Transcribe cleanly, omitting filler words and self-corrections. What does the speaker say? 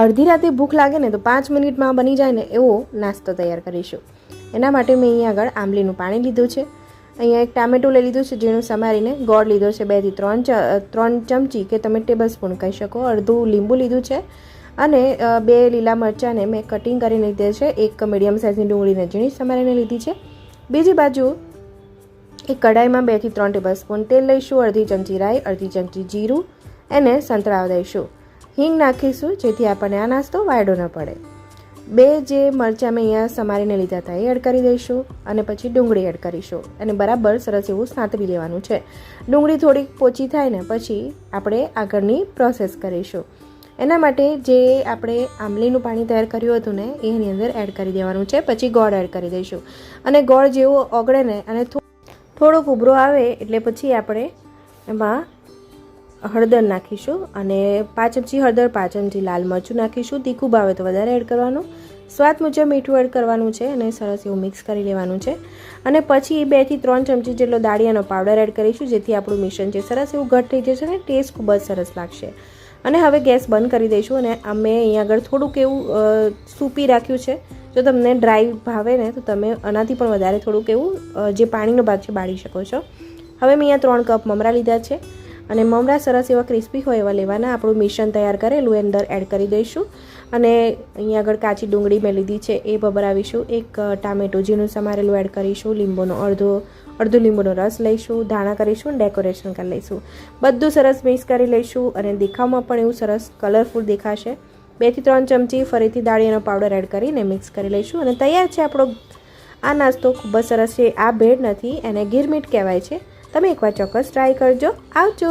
અડધી રાતે ભૂખ લાગે ને તો 5 મિનિટમાં બની જાય ને એવો નાસ્તો તૈયાર કરીશું. એના માટે મેં અહીંયા આગળ આંબલીનું પાણી લીધું છે. અહીંયા એક ટામેટું લઈ લીધું છે, ઝીણું સમારીને. ગોળ લીધો છે 2 થી 3 ચમચી કે તમે ટેબલ સ્પૂન કહી શકો. અડધું લીંબુ લીધું છે અને 2 લીલા મરચાંને મેં કટિંગ કરીને લીધે છે. એક મીડિયમ સાઇઝની ડુંગળીને ઝીણી સમારીને લીધી છે. બીજી બાજુ એક કઢાઈમાં 2 થી 3 ટેબલ સ્પૂન તેલ લઈશું. અડધી ચમચી રાઈ, અડધી ચમચી જીરું એને સંતળાવા દઈશું. હિંગ નાખીશું જેથી આપણને આ નાસ્તો વાયડો ન પડે. 2 જે મરચાં મેં અહીંયા સમારીને લીધા હતા એ એડ કરી દઈશું અને પછી ડુંગળી એડ કરીશું અને બરાબર સરસ એવું સાંતળી લેવાનું છે. ડુંગળી થોડીક પોચી થાય ને પછી આપણે આગળની પ્રોસેસ કરીશું. એના માટે જે આપણે આંબલીનું પાણી તૈયાર કર્યું હતું ને એની અંદર એડ કરી દેવાનું છે. પછી ગોળ એડ કરી દઈશું અને ગોળ જેવો ઓગળે ને અને થોડોક ઉભરો આવે એટલે પછી આપણે એમાં હળદર નાખીશું અને 5 ચમચી હળદર, 5 ચમચી લાલ મરચું નાખીશું. તીખું ભાવે તો વધારે એડ કરવાનું. સ્વાદ મુજબ મીઠું એડ કરવાનું છે અને સરસ એવું મિક્સ કરી લેવાનું છે. અને પછી 2 થી 3 ચમચી જેટલો દાળિયાનો પાવડર એડ કરીશું જેથી આપણું મિશ્રણ છે સરસ એવું ઘટ થઈ જશે અને ટેસ્ટ ખૂબ જ સરસ લાગશે. અને હવે ગેસ બંધ કરી દઈશું અને અમે અહીંયા આગળ થોડુંક એવું સૂપી રાખ્યું છે. જો તમને ડ્રાય ભાવે ને તો તમે આનાથી પણ વધારે થોડુંક એવું જે પાણીનો ભાગ છે બાળી શકો છો. હવે મેં અહીંયા 3 કપ મમરા લીધા છે અને મમરા સરસ એવા ક્રિસ્પી હોય એવા લેવાના. આપણું મિશ્રણ તૈયાર કરેલું અંદર એડ કરી દઈશું અને અહીંયા આગળ કાચી ડુંગળી મેં લીધી છે એ ભભરાવીશું. એક ટામેટું ઝીણું સમારેલું એડ કરીશું. લીંબુનો અડધો લીંબુનો રસ લઈશું. ધાણા કરીશું અને ડેકોરેશન કરી લઈશું. બધું સરસ મિક્સ કરી લઈશું અને દેખાવમાં પણ એવું સરસ કલરફુલ દેખાશે. 2 થી 3 ચમચી ફરીથી દાળિયાનો પાવડર એડ કરીને મિક્સ કરી લઈશું અને તૈયાર છે આપણો આ નાસ્તો. ખૂબ જ સરસ છે. આ ભેળ નથી, એને ગીરમીટ કહેવાય છે. તમે એકવાર ચોક્કસ ટ્રાય કરજો. આવજો.